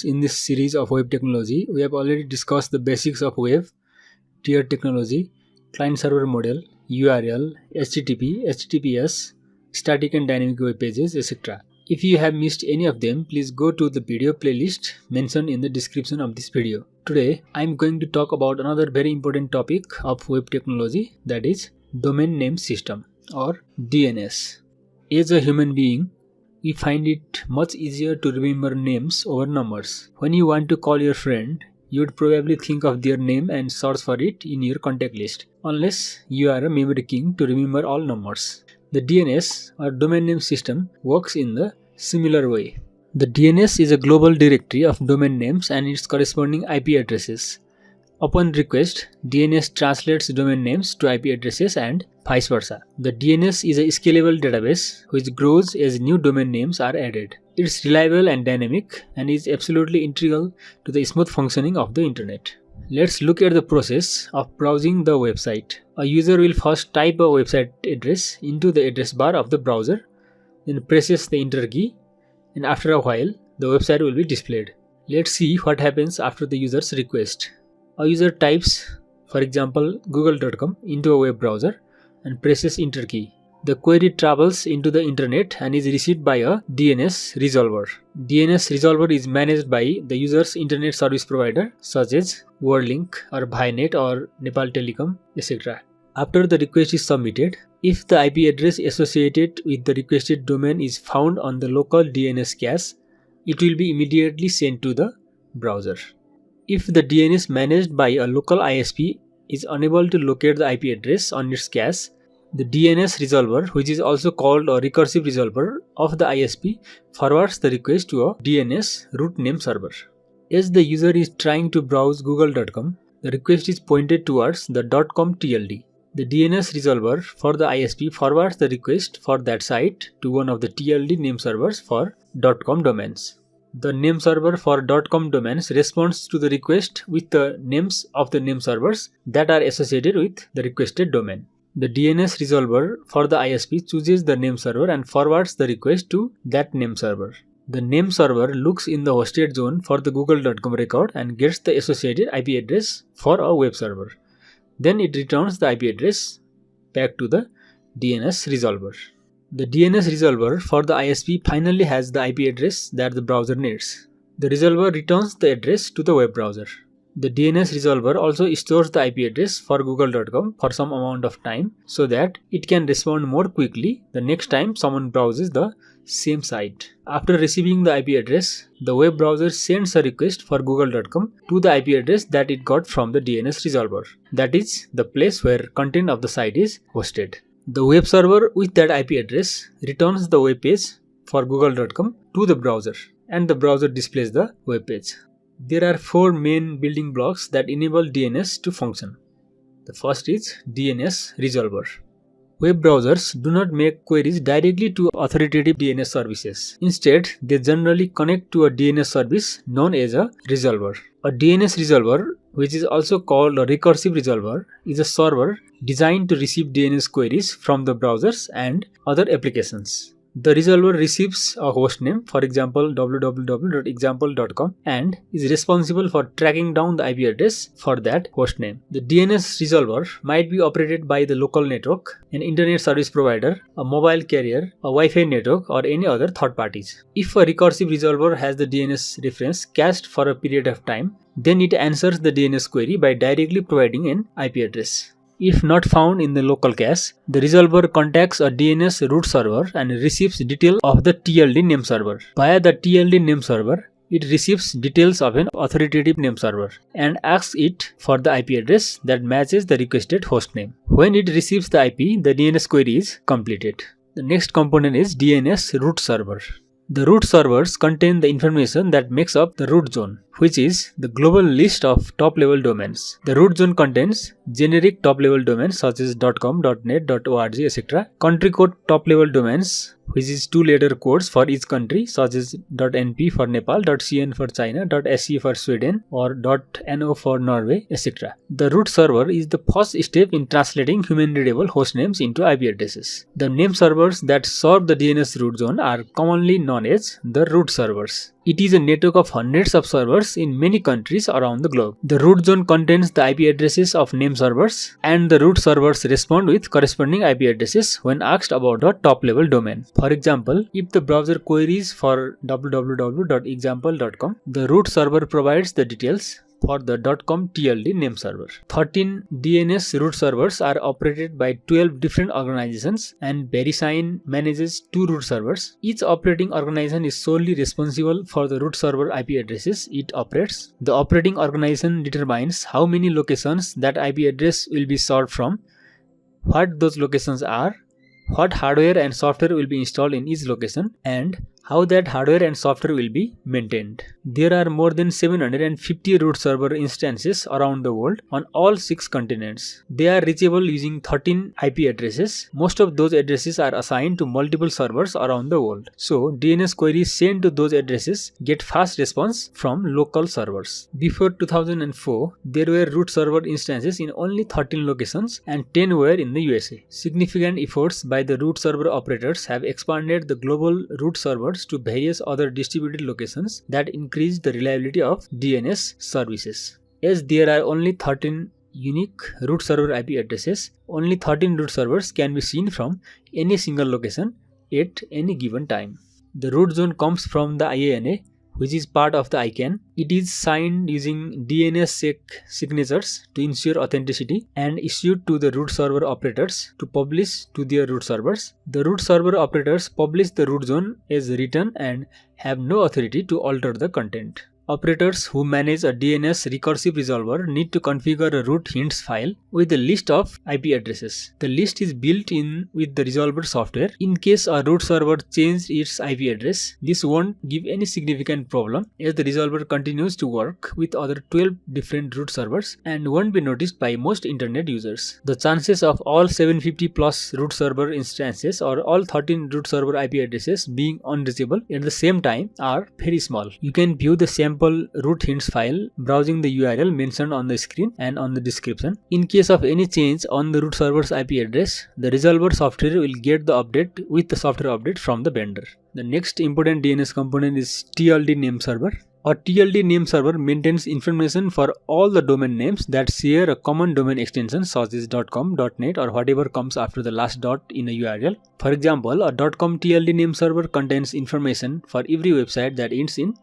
in this series of web technology. We have already discussed the basics of web, tier technology, client server model, URL, HTTP, HTTPS, static and dynamic web pages, etc. If you have missed any of them, please go to the video playlist mentioned in the description of this video. Today, I am going to talk about another very important topic of web technology, that is domain name system or DNS. As a human being, we find it much easier to remember names over numbers. When you want to call your friend, you would probably think of their name and search for it in your contact list, unless you are a memory king to remember all numbers. The DNS or domain name system works in the similar way. The DNS is a global directory of domain names and its corresponding IP addresses. Upon request, DNS translates domain names to IP addresses and vice versa. The DNS is a scalable database which grows as new domain names are added. It's reliable and dynamic and is absolutely integral to the smooth functioning of the internet. Let's look at the process of browsing the website. A user will first type a website address into the address bar of the browser, then presses the enter key, and after a while, the website will be displayed. Let's see what happens after the user's request. A user types, for example, google.com into a web browser and presses enter key. The query travels into the internet and is received by a DNS resolver. DNS resolver is managed by the user's internet service provider such as WorldLink or Bhinet or Nepal Telecom, etc. After the request is submitted, if the IP address associated with the requested domain is found on the local DNS cache, it will be immediately sent to the browser. If the DNS managed by a local ISP is unable to locate the IP address on its cache, the DNS resolver, which is also called a recursive resolver of the ISP, forwards the request to a DNS root name server. As the user is trying to browse google.com, the request is pointed towards the .com TLD. The DNS resolver for the ISP forwards the request for that site to one of the TLD name servers for .com domains. The name server for .com domains responds to the request with the names of the name servers that are associated with the requested domain. The DNS resolver for the ISP chooses the name server and forwards the request to that name server. The name server looks in the hosted zone for the google.com record and gets the associated IP address for a web server. Then it returns the IP address back to the DNS resolver. The DNS resolver for the ISP finally has the IP address that the browser needs. The resolver returns the address to the web browser. The DNS resolver also stores the IP address for google.com for some amount of time so that it can respond more quickly the next time someone browses the same site. After receiving the IP address, the web browser sends a request for google.com to the IP address that it got from the DNS resolver. That is the place where content of the site is hosted. The web server with that IP address returns the web page for google.com to the browser, and the browser displays the web page. There are four main building blocks that enable DNS to function. The first is DNS resolver. Web browsers do not make queries directly to authoritative DNS services. Instead, they generally connect to a DNS service known as a resolver. A DNS resolver, which is also called a recursive resolver, is a server designed to receive DNS queries from the browsers and other applications. The resolver receives a hostname, for example www.example.com, and is responsible for tracking down the IP address for that hostname. The DNS resolver might be operated by the local network, an internet service provider, a mobile carrier, a Wi-Fi network, or any other third parties. If a recursive resolver has the DNS reference cached for a period of time, then it answers the DNS query by directly providing an IP address. If not found in the local cache, the resolver contacts a DNS root server and receives details of the TLD name server. Via the TLD name server, it receives details of an authoritative name server and asks it for the IP address that matches the requested hostname. When it receives the IP, the DNS query is completed. The next component is DNS root server. The root servers contain the information that makes up the root zone, which is the global list of top-level domains. The root zone contains generic top-level domains such as .com, .net, .org, etc. Country code top-level domains, which is two-letter codes for each country such as .np for Nepal, .cn for China, .se for Sweden, or .no for Norway, etc. The root server is the first step in translating human-readable hostnames into IP addresses. The name servers that serve the DNS root zone are commonly known as the root servers. It is a network of hundreds of servers in many countries around the globe. The root zone contains the IP addresses of name servers, and the root servers respond with corresponding IP addresses when asked about a top-level domain. For example, if the browser queries for www.example.com, the root server provides the details for the .com TLD name server. 13 DNS root servers are operated by 12 different organizations, and VeriSign manages 2 root servers. Each operating organization is solely responsible for the root server IP addresses it operates. The operating organization determines how many locations that IP address will be served from, what those locations are, what hardware and software will be installed in each location, and how that hardware and software will be maintained. There are more than 750 root server instances around the world on all 6 continents. They are reachable using 13 IP addresses. Most of those addresses are assigned to multiple servers around the world. So DNS queries sent to those addresses get fast response from local servers. Before 2004, there were root server instances in only 13 locations and 10 were in the USA. Significant efforts by the root server operators have expanded the global root servers to various other distributed locations that increase the reliability of DNS services. As there are only 13 unique root server IP addresses, only 13 root servers can be seen from any single location at any given time. The root zone comes from the IANA, which is part of the ICANN. It is signed using DNSSEC signatures to ensure authenticity and issued to the root server operators to publish to their root servers. The root server operators publish the root zone as written and have no authority to alter the content. Operators who manage a DNS recursive resolver need to configure a root hints file with a list of IP addresses. The list is built in with the resolver software. In case a root server changed its IP address, this won't give any significant problem as the resolver continues to work with other 12 different root servers and won't be noticed by most internet users. The chances of all 750 plus root server instances or all 13 root server IP addresses being unreachable at the same time are very small. You can view the sample root hints file browsing the URL mentioned on the screen and on the description. In case of any change on the root server's IP address, the resolver software will get the update with the software update from the vendor. The next important DNS component is TLD name server. A TLD name server maintains information for all the domain names that share a common domain extension such as .com, .net or whatever comes after the last dot in a URL. For example, a .com TLD name server contains information for every website that ends in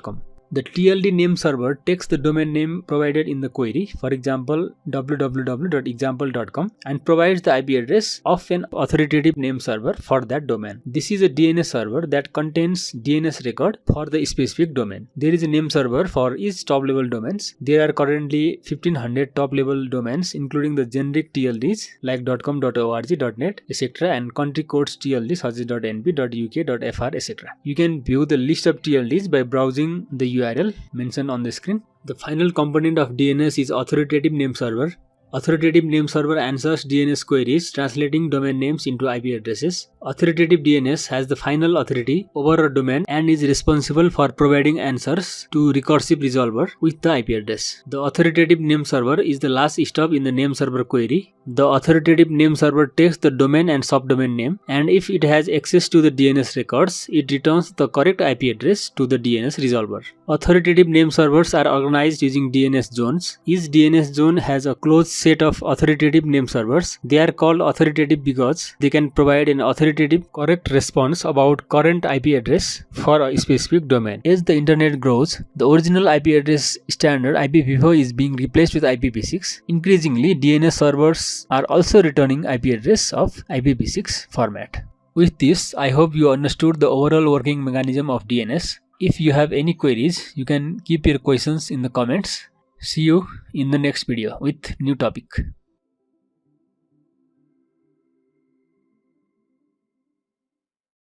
.com. The TLD name server takes the domain name provided in the query, for example www.example.com, and provides the IP address of an authoritative name server for that domain. This is a DNS server that contains DNS record for the specific domain. There is a name server for each top-level domains. There are currently 1500 top-level domains including the generic TLDs like .com, .org, .net, etc. and country codes TLD such as .np, .uk, .fr, etc. You can view the list of TLDs by browsing the URL mentioned on the screen. The final component of DNS is authoritative name server. Authoritative name server answers DNS queries translating domain names into IP addresses. Authoritative DNS has the final authority over a domain and is responsible for providing answers to recursive resolver with the IP address. The authoritative name server is the last stop in the name server query. The authoritative name server takes the domain and subdomain name, and if it has access to the DNS records, it returns the correct IP address to the DNS resolver. Authoritative name servers are organized using DNS zones. Each DNS zone has a closed set of authoritative name servers. They are called authoritative because they can provide an authoritative correct response about current IP address for a specific domain. As the internet grows, the original IP address standard IPv4 is being replaced with IPv6. Increasingly, DNS servers are also returning IP address of IPv6 format. With this, I hope you understood the overall working mechanism of DNS. If you have any queries, you can keep your questions in the comments. See you in the next video with new topic.